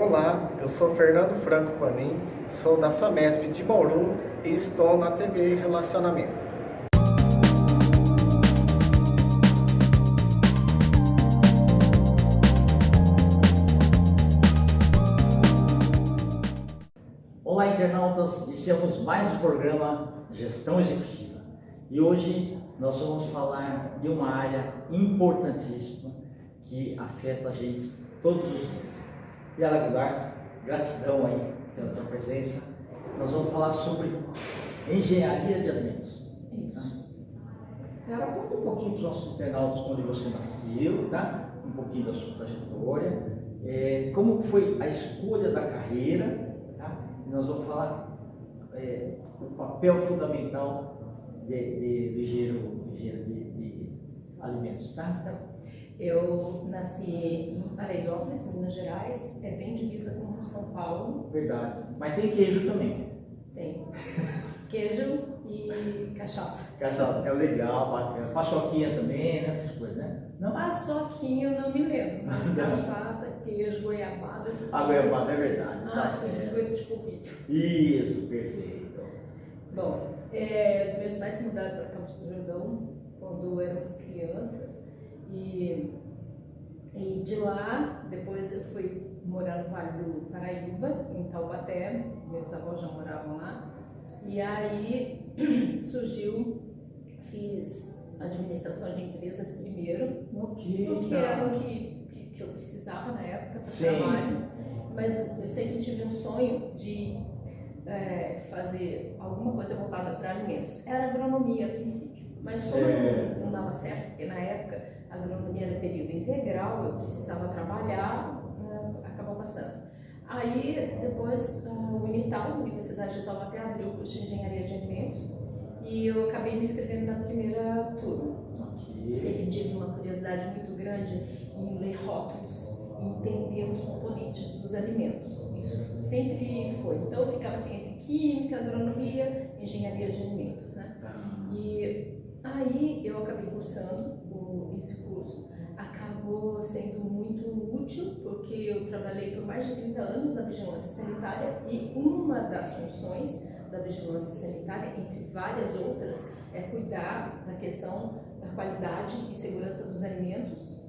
Olá, eu sou Fernando Franco Panim, sou da FAMESP de Bauru e estou na TV Relacionamento. Olá, internautas! Iniciamos mais um programa Gestão Executiva e hoje nós vamos falar de uma área importantíssima que afeta a gente todos os dias. E Goulart, gratidão aí pela tua presença. Nós vamos falar sobre engenharia de alimentos. Isso. Conta um pouquinho para os nossos internautas onde você nasceu, tá? Um pouquinho da sua trajetória, como foi a escolha da carreira, tá? E nós vamos falar o papel fundamental do engenheiro de alimentos, tá? Eu nasci em Paraisópolis, Minas Gerais, é bem divisa com São Paulo. Verdade. Mas tem queijo também. Tem queijo e cachaça. Cachaça, que é legal, bacana. Paçoquinha também, né? Essas coisas, né? Não? Paçoquinha eu não me lembro, mas cachaça, queijo, goiabada, essas A coisas. goiabada é verdade. Biscoito de polvilho. Isso, perfeito. Bom, os meus pais se mudaram para Campos do Jordão quando éramos crianças. E de lá, depois eu fui morar no Vale do Paraíba, em Taubaté, meus avós já moravam lá, e aí fiz administração de empresas primeiro, porque era o que eu precisava na época para trabalho, mas eu sempre tive um sonho de fazer alguma coisa voltada para alimentos. Era agronomia a princípio, mas como não dava certo, porque na época a agronomia era período integral, eu precisava trabalhar, acabou passando. Aí depois o Unital, a Universidade de Taubaté, abriu o curso de Engenharia de Alimentos e eu acabei me inscrevendo na primeira turma. Sempre tive uma curiosidade muito grande em ler rótulos, entender os componentes dos alimentos. Isso sempre foi. Então eu ficava assim entre química, agronomia, engenharia de alimentos, né? E aí eu acabei cursando esse curso. Acabou sendo muito útil porque eu trabalhei por mais de 30 anos na vigilância sanitária e uma das funções da vigilância sanitária, entre várias outras, é cuidar da questão da qualidade e segurança dos alimentos.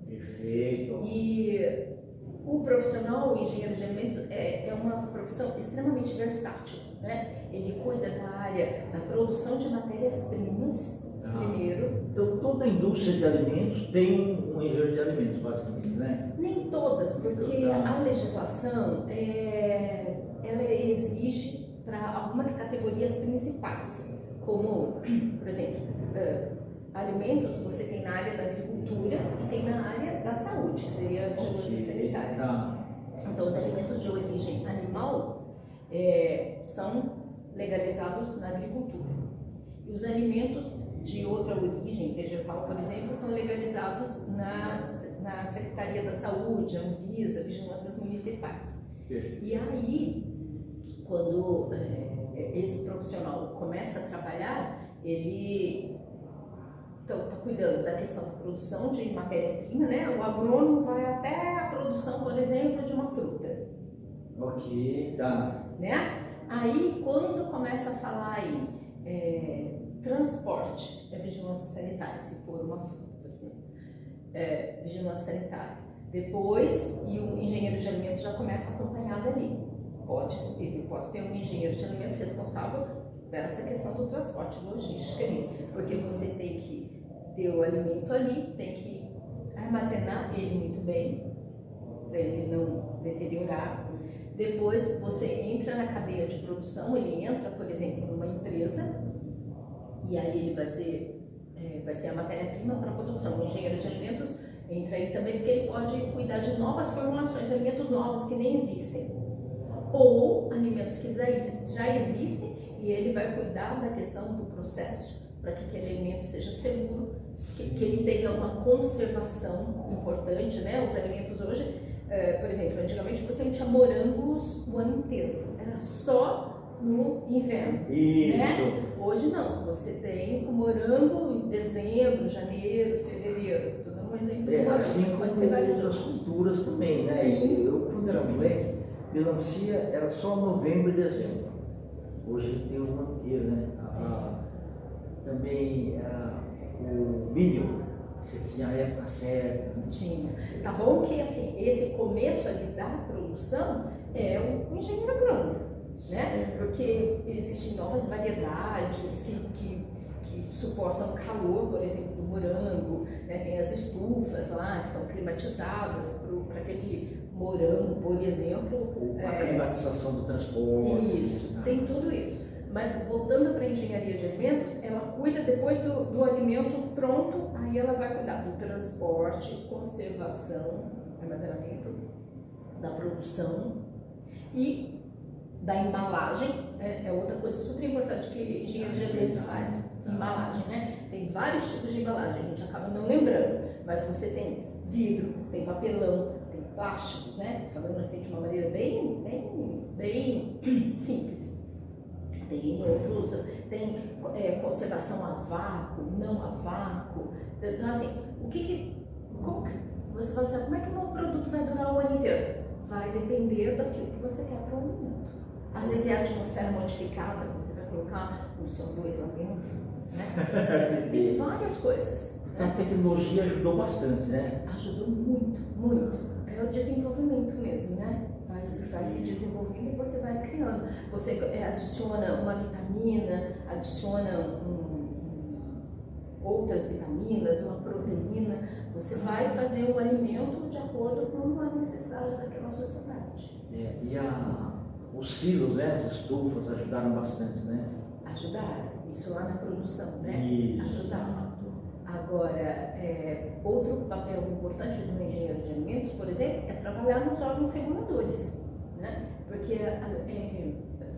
Perfeito. E o profissional, o engenheiro de alimentos, é uma profissão extremamente versátil, né? Ele cuida da área da produção de matérias-primas, primeiro. Então, toda a indústria de alimentos tem um engenheiro de alimentos, basicamente, né? Nem todas, porque a legislação, ela exige para algumas categorias principais, como, por exemplo, alimentos você tem na área da agricultura e tem na área da saúde, que seria a vigilância sanitária. Então, os alimentos de origem animal são legalizados na agricultura. E os alimentos de outra origem, vegetal, por exemplo, são legalizados na Secretaria da Saúde, Anvisa, vigilâncias municipais. E aí, quando esse profissional começa a trabalhar, ele está cuidando da questão da produção de matéria-prima, né? O agrônomo vai até a produção, por exemplo, de uma fruta. Né? Aí, quando começa a falar em transporte, vigilância sanitária, se for uma fruta, por exemplo, vigilância sanitária. Depois, e o engenheiro de alimentos já começa a acompanhar dali. Eu posso ter um engenheiro de alimentos responsável por essa questão do transporte, logística ali, porque você tem que ter o alimento ali, tem que armazenar ele muito bem, para ele não deteriorar. Depois você entra na cadeia de produção, ele entra, por exemplo, numa empresa, e aí ele vai ser a matéria-prima para a produção. O engenheiro de alimentos entra aí também porque ele pode cuidar de novas formulações, alimentos novos que nem existem, ou alimentos que já existem, e ele vai cuidar da questão do processo, para que aquele alimento seja seguro, que ele tenha uma conservação importante, né? Os alimentos hoje, por exemplo, antigamente você tinha morangos o ano inteiro, era só no inverno, né? Hoje não, você tem o morango em dezembro, janeiro, fevereiro, tudo um exemplo. Assim como outras culturas também, né? Sim. Eu, quando era moleque, melancia era só novembro e dezembro. Hoje ele tem o ano inteiro, né? Também o milho, você tinha a época certa. Né? Tinha. Tá bom que assim, esse começo ali da produção é o engenheiro agrônomo, né? Porque existem novas variedades que suportam o calor, por exemplo, do morango, né? Tem as estufas lá que são climatizadas para aquele morango, por exemplo. A climatização do transporte. Isso, tem tudo isso. Mas voltando para a engenharia de alimentos, ela cuida depois do alimento pronto, aí ela vai cuidar do transporte, conservação, armazenamento, da produção e da embalagem. É outra coisa super importante que a engenharia de alimentos faz. Embalagem, né? Tem vários tipos de embalagem, a gente acaba não lembrando, mas você tem vidro, tem papelão, tem plásticos, né? Falando assim de uma maneira bem simples. Tem outros, tem conservação a vácuo, não a vácuo. Então, assim, você fala assim, como é que o meu produto vai durar o ano inteiro? Vai depender daquilo que você quer para o alimento. Às vezes é a atmosfera modificada, você vai colocar o CO2 lá dentro, né? Tem várias coisas. Então a tecnologia ajudou bastante, né? Ajudou muito, muito. É o desenvolvimento mesmo, né? Vai se desenvolvendo e você vai criando. Você adiciona uma vitamina, adiciona outras vitaminas, uma proteína. Você vai fazer o alimento de acordo com a necessidade daquela sociedade. Os silos, né? As estufas ajudaram bastante, né? Ajudaram. Isso lá na produção, né? Isso. Ajudaram. Agora, outro papel importante do engenheiro de alimentos, por exemplo, é trabalhar nos órgãos reguladores, né? Porque,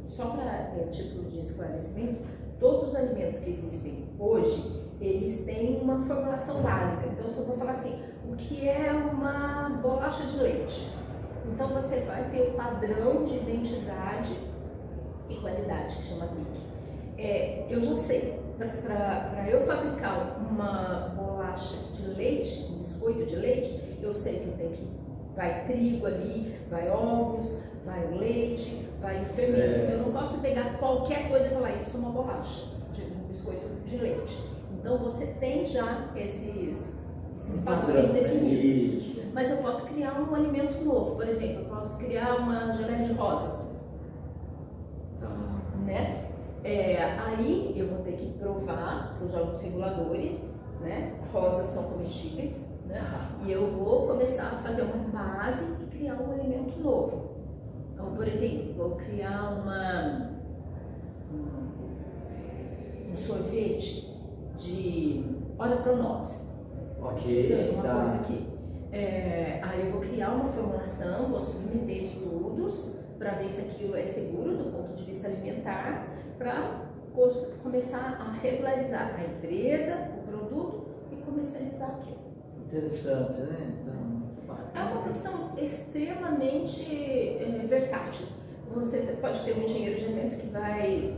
só para título de esclarecimento, todos os alimentos que existem hoje, eles têm uma formulação básica. Então, se eu vou falar assim, o que é uma bolacha de leite? Então, você vai ter o padrão de identidade e qualidade, que chama BIC. Eu já sei. Para eu fabricar uma bolacha de leite, um biscoito de leite, eu sei que eu tenho que vai trigo ali, vai ovos, vai o leite, vai o fermento. Eu não posso pegar qualquer coisa e falar isso é uma bolacha, um biscoito de leite. Então você tem já esses padrões definidos. Mas eu posso criar um alimento novo, por exemplo, eu posso criar uma geleia de rosas, né? Aí eu vou ter que provar para os órgãos reguladores, né? Rosas são comestíveis, né? E eu vou começar a fazer uma base e criar um alimento novo. Então, por exemplo, vou criar um sorvete de ora pronobis. Ok, uma coisa aqui. Aí eu vou criar uma formulação, vou submeter estudos para ver se aquilo é seguro do ponto de vista alimentar, para começar a regularizar a empresa, o produto e comercializar aquilo. Interessante, né? Então, é uma profissão extremamente versátil. Você pode ter um engenheiro de alimentos que vai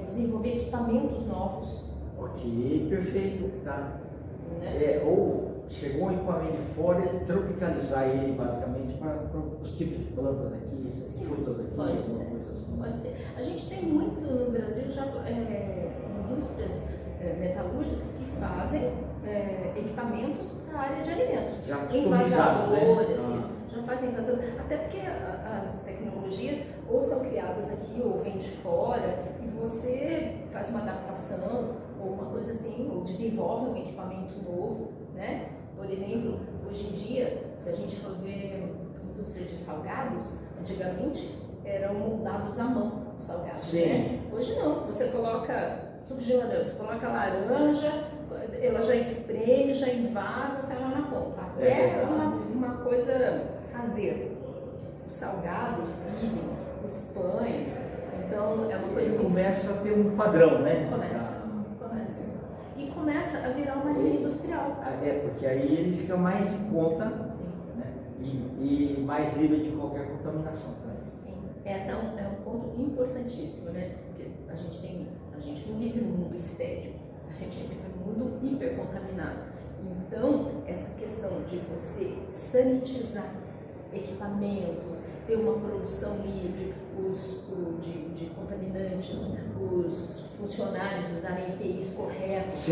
desenvolver equipamentos novos. Ok, perfeito, tá. Né? Ou chegou um equipamento de fora e tropicalizar ele basicamente para os tipos de plantas aqui, essas frutas aqui, Pode alguma ser. coisa assim. Pode ser. A gente tem muito no Brasil já indústrias metalúrgicas que fazem equipamentos para a área de alimentos. Já customizados, né? Isso, já fazem envasadores. Até porque as tecnologias ou são criadas aqui ou vêm de fora e você faz uma adaptação ou uma coisa assim, ou desenvolve um equipamento novo, né? Por exemplo, hoje em dia, se a gente for ver indústria de salgados, antigamente eram moldados à mão os salgados. Sim. Né? Hoje não, você coloca suco de geladeira, você coloca laranja, ela já espreme, já invasa, sai lá na ponta. Até uma coisa caseira. Os salgados, os pães, então é uma coisa muito... Começa a ter um padrão, né? Começa. E começa a virar uma linha industrial. Porque aí ele fica mais em conta, Sim. né? E mais livre de qualquer contaminação. Sim, esse é um ponto importantíssimo, né? Porque a gente não vive num mundo estéril, a gente vive num mundo hipercontaminado. Então, essa questão de você sanitizar equipamentos, ter uma produção livre, de contaminantes, os funcionários usarem EPIs corretos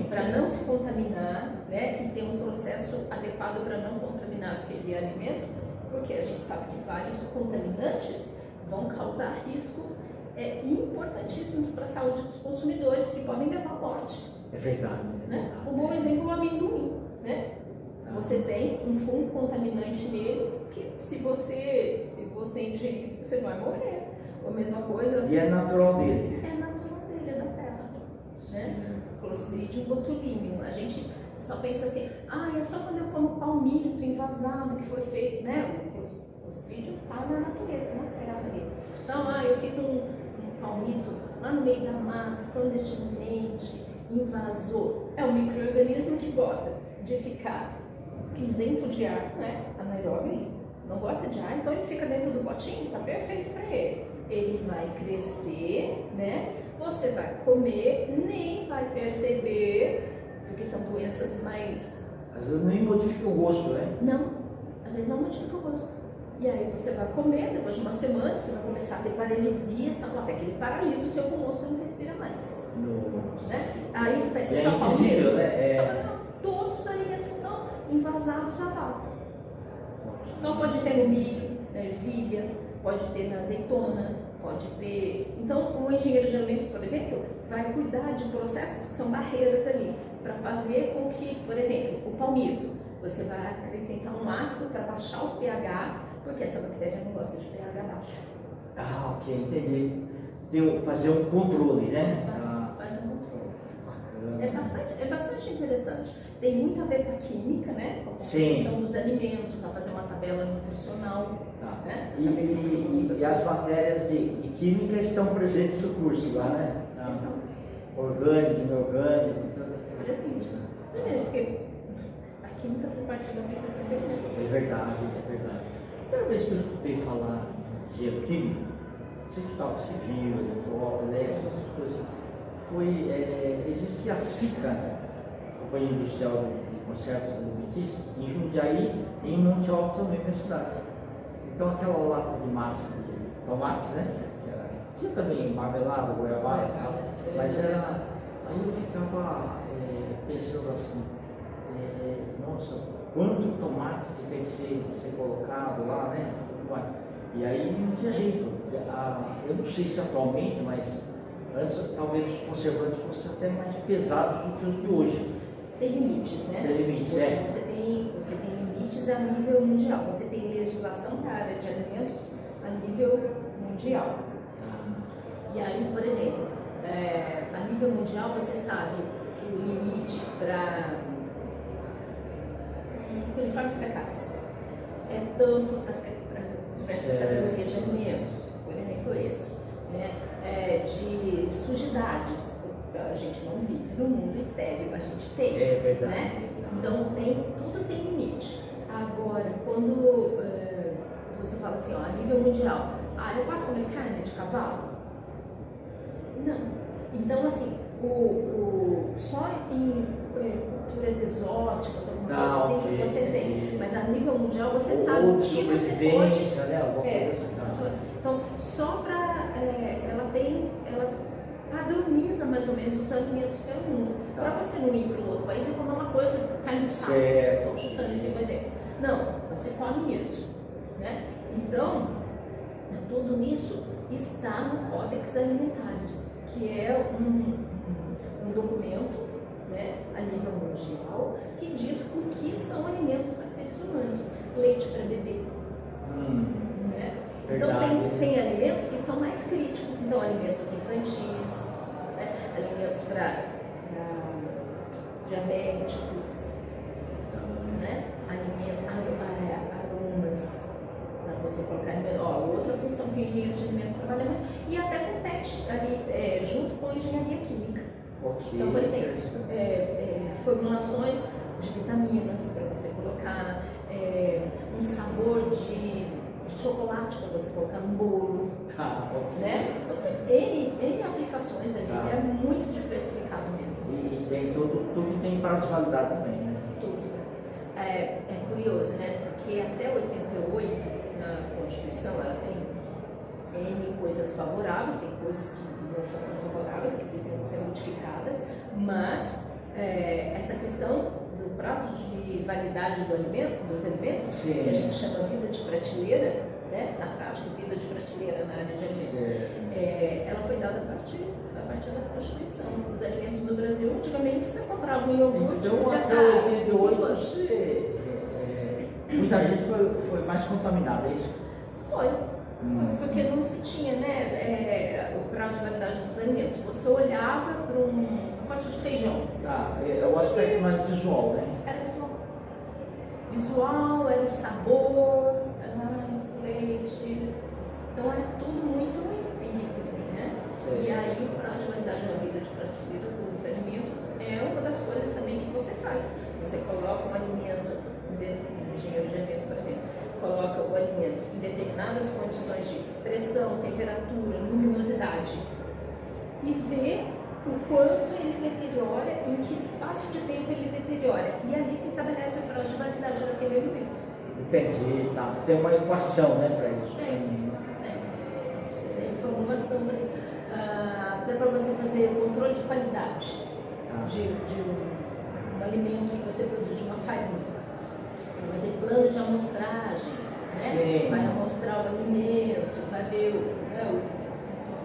para não se contaminar, né? E ter um processo adequado para não contaminar aquele alimento, porque a gente sabe que vários contaminantes vão causar risco importantíssimos para a saúde dos consumidores, que podem levar à morte. É verdade. Né? Um bom exemplo é o amendoim, né? Você tem um fungo contaminante nele que se você ingerir, você vai morrer. A mesma coisa. E é natural dele. É natural dele, é da terra. Né? Clostridium botulinum. A gente só pensa assim, é só quando eu como palmito envasado que foi feito, né? O Clostridium está na natureza, na terra ali. Então, eu fiz um palmito lá no meio da mata, clandestinamente, invasou. É um micro-organismo que gosta de ficar isento de ar, né? Anaeróbio, não gosta de ar, então ele fica dentro do potinho, tá perfeito para ele. Ele vai crescer, né? Você vai comer, nem vai perceber, porque são doenças mais... Às vezes nem modifica o gosto, né? Não, às vezes não modifica o gosto. E aí você vai comer, depois de uma semana, você vai começar a ter paralisia, até que ele paralisa o seu pulmão, você não respira mais. Né? Aí você pensa, é invisível, né? Todos os alimentos são envasados a vácuo. Então pode ter no milho, na ervilha, pode ter na azeitona, pode ter... Então o engenheiro de alimentos, por exemplo, vai cuidar de processos que são barreiras ali, para fazer com que, por exemplo, o palmito, você vai acrescentar um ácido para baixar o pH, porque essa bactéria não gosta de pH baixo. Ok, entendi. Fazer um controle, né? Faz um controle. Bacana. É bastante interessante. Tem muito a ver com a química, né? Com a composição dos alimentos, a fazer uma tabela nutricional. Tá. Né? E as matérias de química estão presentes no curso lá, né? Orgânico, inorgânico. Presentes. Porque a química faz parte da vida também, né? É verdade. A primeira vez que eu escutei falar de geoquímica, você escutava civil, elétrico, essas coisas, existia a SICA, Companhia Industrial de Conservas Alimentícias, em Jundiaí e em Monte Alto também, na cidade. Então aquela lata de massa de tomate, né? Tinha também marmelada, goiabada e tal, mas era. Aí eu ficava pensando assim, nossa, quanto tomate que tem que ser colocado lá, né? E aí não tinha jeito. Eu não sei se atualmente, mas antes talvez os conservantes fossem até mais pesados do que os de hoje. Tem limites, né? Tem limites, Você tem limites a nível mundial. Você tem legislação para a área de alimentos a nível mundial. E aí, por exemplo, a nível mundial você sabe que o limite para coliformes fecais é tanto para essas categorias de alimentos, por exemplo esse, né? De sujidades, a gente não vive no mundo estéril, a gente tem. É verdade. Né? Então tudo tem limite. Agora, quando você fala assim, a nível mundial, eu posso comer carne de cavalo? Não. Então, assim, só em culturas exóticas, alguma coisa assim, que você tem. Mas a nível mundial, você sabe o que você pode. Né? Então, só para. Ela padroniza mais ou menos os alimentos pelo mundo. Para você não ir para um outro país e comer uma coisa, carne de sapo. Estou chutando aqui um exemplo. Não, você come isso. Né? Então, tudo nisso está no Códex Alimentários, que é um documento, né, a nível mundial que diz o que são alimentos para seres humanos. Leite para bebê. Né? Então tem alimentos que são mais críticos, então alimentos infantis, né? Alimentos para diabéticos, né? Aromas. Você colocar outra função que o engenheiro de alimentos trabalha muito, e até compete ali junto com a engenharia química. Okay. Então, por exemplo, formulações de vitaminas para você colocar, um sabor de chocolate para você colocar no bolo. Okay. Né? Então tem N aplicações ali, é muito diversificado mesmo. E tem tudo tem prazo de validade também, né? Tudo. É curioso, né? Porque até 88, coisas favoráveis, tem coisas que não são tão favoráveis, que precisam ser modificadas, mas essa questão do prazo de validade dos alimentos, Sim. que a gente chama vida de prateleira, né, na prática, vida de prateleira na área de alimentos, ela foi dada a partir da Constituição. Os alimentos no Brasil, antigamente, você comprava um iogurte, Então, já até tá 88, muita gente foi mais contaminada, é isso? Foi, porque não se tinha, né, o prazo de validade dos alimentos. Você olhava para um pacote de feijão. Tá, é o aspecto mais visual, né? Era visual. Visual, era o sabor, era mais leite. Então era tudo muito empírico, assim, né? Sim. E aí o prazo de validade na vida de prateleira dos alimentos é uma das coisas também que você faz. Você coloca um alimento, engenheiro de alimentos, por exemplo, coloca o alimento em determinadas condições de pressão, temperatura, luminosidade e vê o quanto ele deteriora, em que espaço de tempo ele deteriora. E ali se estabelece o prazo de validade daquele alimento. Entendi, tá. Tem uma equação, né, para isso. Tem formulação para isso. Até para você fazer controle de qualidade de um alimento que você produz, de uma farinha. Você vai fazer plano de amostragem, né? Vai amostrar o alimento, vai ver o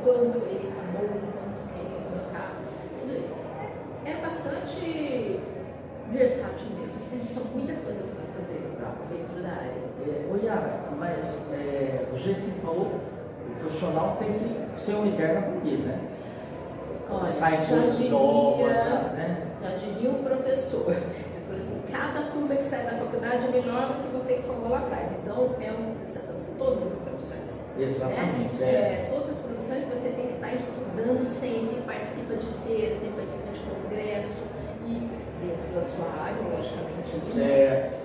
quanto ele está bom, o quanto ele não está. Tudo isso. É bastante versátil mesmo. São muitas coisas para fazer dentro da área. Ô Yara, mas do jeito que falou, o profissional tem que ser um interno aprendiz, né? Olha, Sai coisas novas, né? Já diria o professor. Ele falou assim, cada turma que sai da faculdade é melhor do que você que formou lá atrás. Então, todas as profissões. Exatamente. Né? Todas as profissões você tem que estar estudando sempre, participa de feiras, participa de congresso e dentro da sua área, logicamente.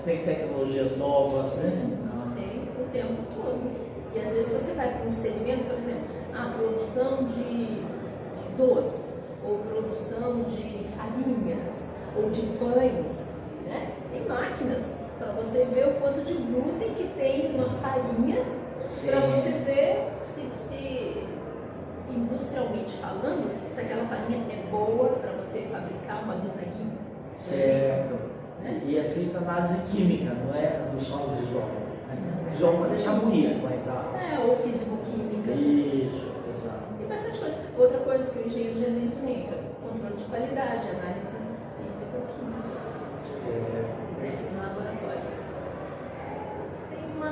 Tem tecnologias novas, né? Tem o tempo todo. E às vezes você vai para um segmento, por exemplo, a produção de doces, ou produção de farinhas, ou de pães, né? Tem máquinas para você ver o quanto de glúten que tem uma farinha, para você ver se industrialmente falando, se aquela farinha é boa para você fabricar uma bisnaguinha. Certo. Né? E é feita análise química, não é do solo visual. O visual para deixar bonito, mas ou físico-química. Isso, exato. Tem bastante coisa. Outra coisa que o engenheiro de alimentos entra, controle de qualidade, análises físico-químicas. Em laboratórios. Tem uma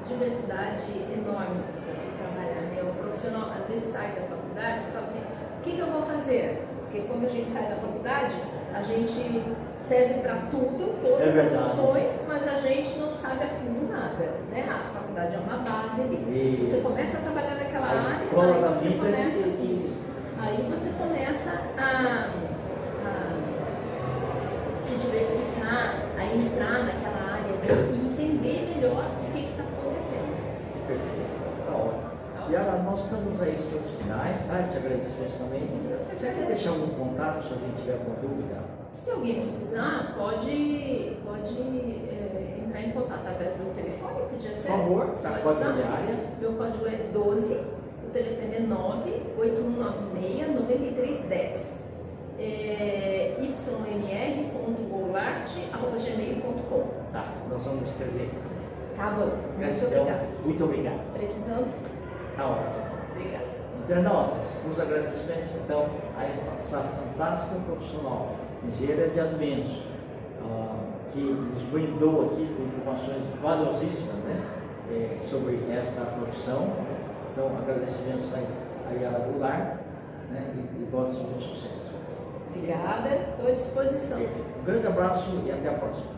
diversidade enorme para se trabalhar, né? O profissional às vezes sai da faculdade e fala assim, o que eu vou fazer? Porque quando a gente sai da faculdade, a gente serve para tudo, todas as funções, mas a gente não sabe a fundo nada, né? A faculdade é uma base ali. Você começa a trabalhar naquela área, aí você começa isso. Aí você começa a se diversificar, a entrar naquela área e entender melhor o que está acontecendo. Perfeito. Tá ótimo. Yara, nós estamos aí nos finais, tá? Te agradecemos também. Você quer deixar algum contato se a gente tiver alguma dúvida? Se alguém precisar, pode entrar em contato através do telefone, podia ser? Por favor, tá? Código de área. Meu código é 12, o telefone é 98196-9310. ymr.goulart@gmail.com. Tá, nós vamos escrever. Tá bom, muito Gratidão. obrigada. Muito obrigado. Precisando? Tá ótimo. Obrigada. Internautas, os agradecimentos então a essa fantástica profissional, engenheira de alimentos, que nos brindou aqui com informações valiosíssimas, né, sobre essa profissão. Então, agradecimentos a Yara Goulart, né, e votos de bom sucesso. Obrigada, estou à disposição. Um grande abraço e até a próxima.